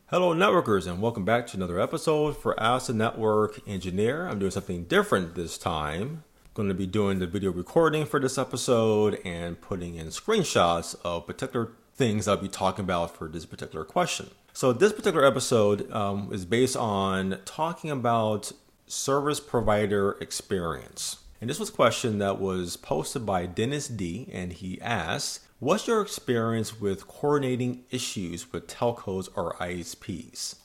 Hello, networkers, and welcome back to another episode for As a Network Engineer. I'm doing something different this time. I'm going to be doing the video recording for this episode and putting in screenshots of particular things I'll be talking about for this particular question. So this particular episode is based on talking about service provider experience. And this was a question that was posted by Dennis D, and he asked, what's your experience with coordinating issues with telcos or ISPs?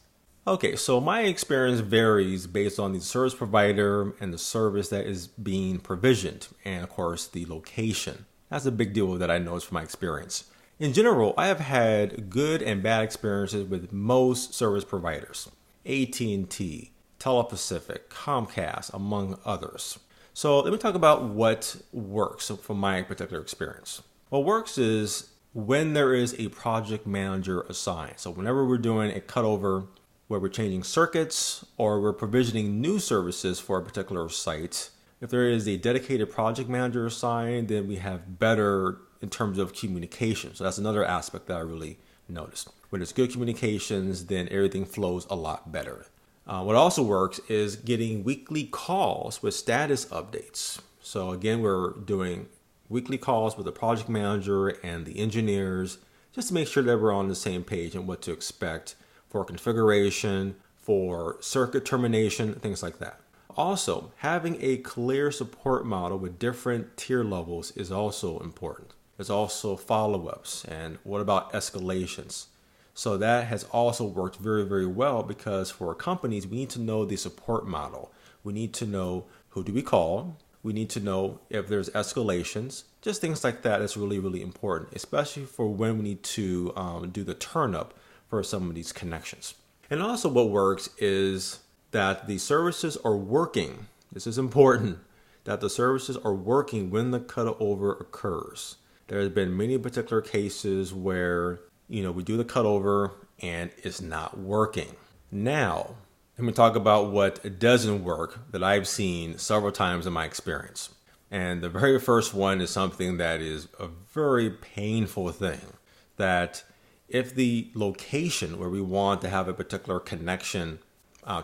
Okay, so my experience varies based on the service provider and the service that is being provisioned, and of course the location. That's a big deal that I noticed from my experience. In general, I have had good and bad experiences with most service providers. AT&T, Telepacific, Comcast, among others. So let me talk about what works from my particular experience. What works is when there is a project manager assigned. So whenever we're doing a cutover where we're changing circuits or we're provisioning new services for a particular site, if there is a dedicated project manager assigned, then we have better in terms of communication. So that's another aspect that I really noticed. When there's good communications, then everything flows a lot better. What also works is getting weekly calls with status updates. So again, we're doing weekly calls with the project manager and the engineers just to make sure that we're on the same page and what to expect for configuration, for circuit termination, things like that. Also, having a clear support model with different tier levels is also important. There's also follow-ups and what about escalations? So that has also worked very, very well because for companies, we need to know the support model. We need to know who do we call. We need to know if there's escalations, just things like that. That's really, really important, especially for when we need to do the turn up for some of these connections. And also what works is that the services are working. This is important, that the services are working when the cutover occurs. There has been many particular cases where, we do the cutover and it's not working. Now, let me talk about what doesn't work that I've seen several times in my experience. And the very first one is something that is a very painful thing, that if the location where we want to have a particular connection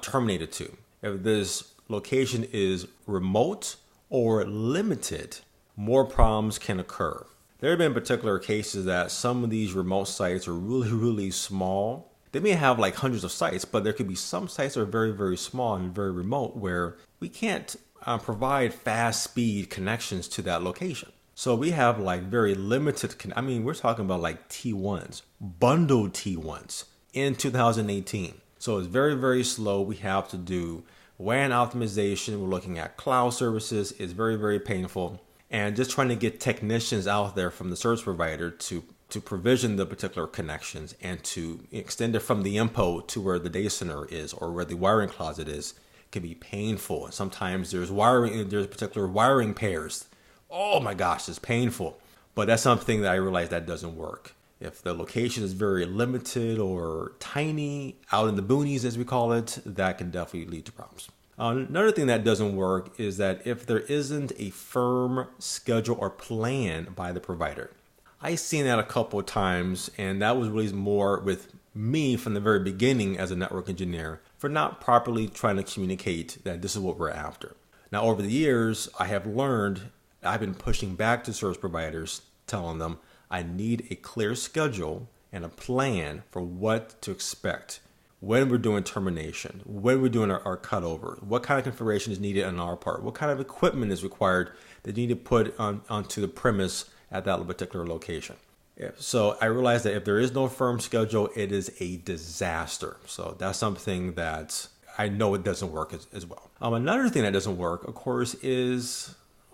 terminated to, if this location is remote or limited, more problems can occur. There have been particular cases that some of these remote sites are really, really small. They may have like hundreds of sites, but there could be some sites that are very, very small and very remote where we can't provide fast speed connections to that location. So we have like very limited, we're talking about like T1s, bundled T1s in 2018. So it's very, very slow. We have to do WAN optimization. We're looking at cloud services. It's very, very painful. And just trying to get technicians out there from the service provider to provision the particular connections and to extend it from the IMPO to where the data center is or where the wiring closet is can be painful. And sometimes there's particular wiring pairs. Oh my gosh, it's painful. But that's something that I realize that doesn't work. If the location is very limited or tiny, out in the boonies as we call it, that can definitely lead to problems. Another thing that doesn't work is that if there isn't a firm schedule or plan by the provider. I've seen that a couple of times, and that was really more with me from the very beginning as a network engineer for not properly trying to communicate that this is what we're after. Now, over the years, I have learned, I've been pushing back to service providers, telling them I need a clear schedule and a plan for what to expect when we're doing termination, when we're doing our cutover, what kind of configuration is needed on our part, what kind of equipment is required that you need to put onto the premise at that particular location. So I realized that if there is no firm schedule, it is a disaster. So that's something that I know it doesn't work as well. Another thing that doesn't work, of course, is,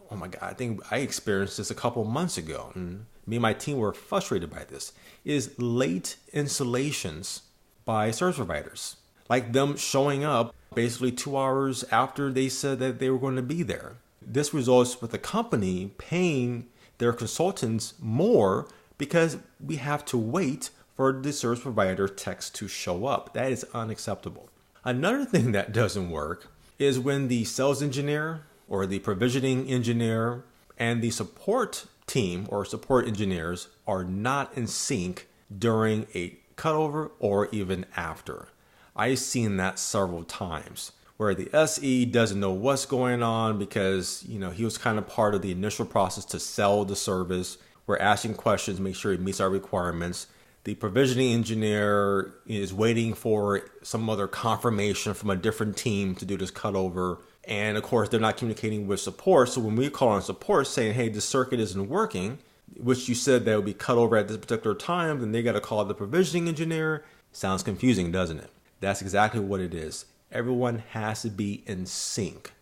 oh my God, I think I experienced this a couple months ago, and me and my team were frustrated by this, is late installations by service providers. Like them showing up basically 2 hours after they said that they were going to be there. This results with the company paying their consultants more because we have to wait for the service provider techs to show up. That is unacceptable. Another thing that doesn't work is when the sales engineer or the provisioning engineer and the support team or support engineers are not in sync during a cutover or even after. I've seen that several times where the SE doesn't know what's going on because, he was kind of part of the initial process to sell the service. We're asking questions, make sure it meets our requirements. The provisioning engineer is waiting for some other confirmation from a different team to do this cutover. And of course, they're not communicating with support. So when we call on support saying, hey, this circuit isn't working, which you said that would be cut over at this particular time, then they got to call the provisioning engineer. Sounds confusing, doesn't it? That's exactly what it is. Everyone has to be in sync.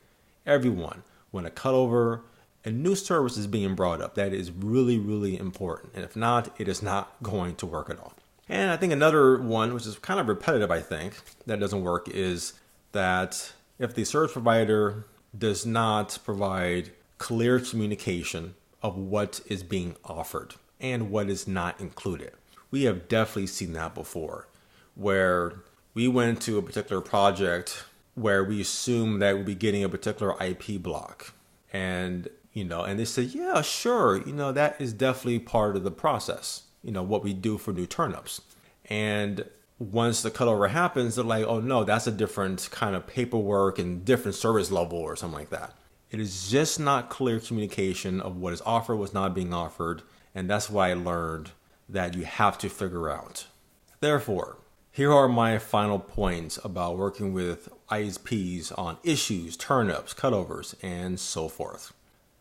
Everyone. When a cutover, a new service is being brought up, that is really, really important. And if not, it is not going to work at all. And I think another one, which is kind of repetitive, I think, that doesn't work is that if the service provider does not provide clear communication of what is being offered and what is not included. We have definitely seen that before, where we went to a particular project where we assumed that we'd be getting a particular IP block. And they said, yeah, sure, that is definitely part of the process, what we do for new turnups. And once the cutover happens, they're like, oh no, that's a different kind of paperwork and different service level or something like that. It is just not clear communication of what is offered, what's not being offered. And that's why I learned that you have to figure out. Therefore, here are my final points about working with ISPs on issues, turnups, cutovers, and so forth.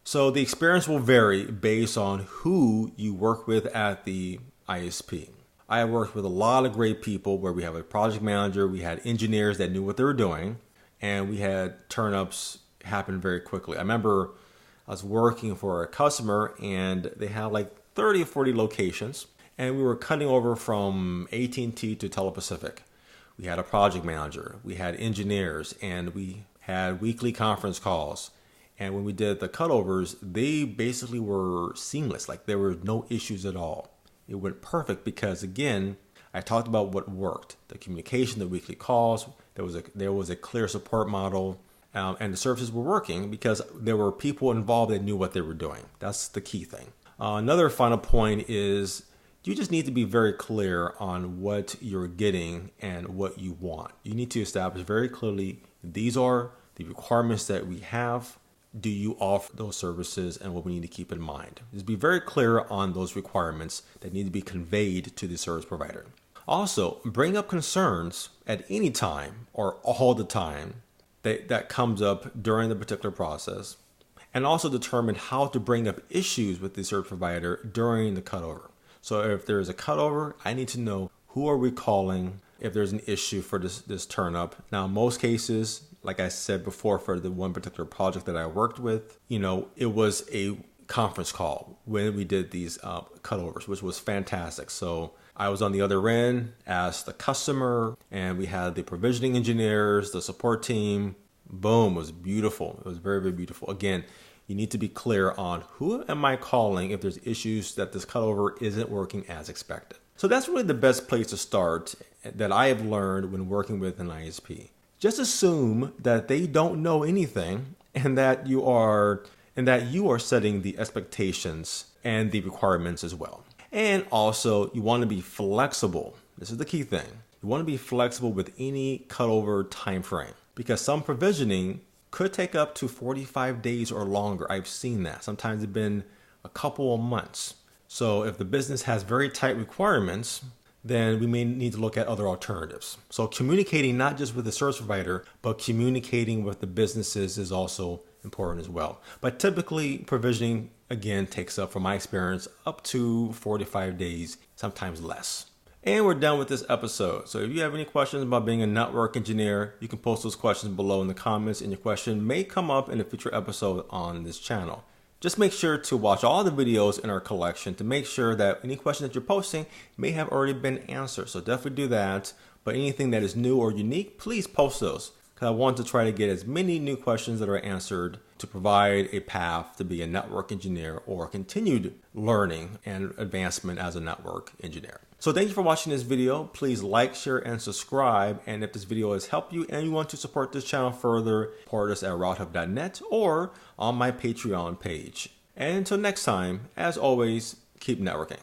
So the experience will vary based on who you work with at the ISP. I have worked with a lot of great people where we have a project manager, we had engineers that knew what they were doing, and we had turnups happen very quickly. I remember I was working for a customer and they had like 30 or 40 locations, and we were cutting over from AT&T to Telepacific. We had a project manager, we had engineers, and we had weekly conference calls. And when we did the cutovers, they basically were seamless. Like there were no issues at all. It went perfect because, again, I talked about what worked. The communication, the weekly calls, there was a clear support model, and the services were working because there were people involved that knew what they were doing. That's the key thing. Another final point is you just need to be very clear on what you're getting and what you want. You need to establish very clearly, these are the requirements that we have. Do you offer those services and what we need to keep in mind? Just be very clear on those requirements that need to be conveyed to the service provider. Also, bring up concerns at any time or all the time that comes up during the particular process, and also determine how to bring up issues with the service provider during the cutover. So if there's a cutover, I need to know who are we calling if there's an issue for this turn up. Now, in most cases, like I said before, for the one particular project that I worked with, it was a conference call when we did these cutovers, which was fantastic. So I was on the other end as the customer, and we had the provisioning engineers, the support team. Boom, it was beautiful. It was very, very beautiful. Again, you need to be clear on who am I calling if there's issues that this cutover isn't working as expected. So that's really the best place to start that I have learned when working with an ISP. Just assume that they don't know anything and that you are setting the expectations and the requirements as well. And also, you want to be flexible. This is the key thing. You want to be flexible with any cutover time frame because some provisioning could take up to 45 days or longer. I've seen that. Sometimes it's been a couple of months. So if the business has very tight requirements, then we may need to look at other alternatives. So communicating not just with the service provider, but communicating with the businesses is also important as well. But typically provisioning, again, takes up, from my experience, up to 45 days, sometimes less. And we're done with this episode. So if you have any questions about being a network engineer, you can post those questions below in the comments, and your question may come up in a future episode on this channel. Just make sure to watch all the videos in our collection to make sure that any question that you're posting may have already been answered. So definitely do that. But anything that is new or unique, please post those, because I want to try to get as many new questions that are answered to provide a path to be a network engineer or continued learning and advancement as a network engineer. So thank you for watching this video. Please like, share, and subscribe. And if this video has helped you and you want to support this channel further, support us at routhub.net or on my Patreon page. And until next time, as always, keep networking.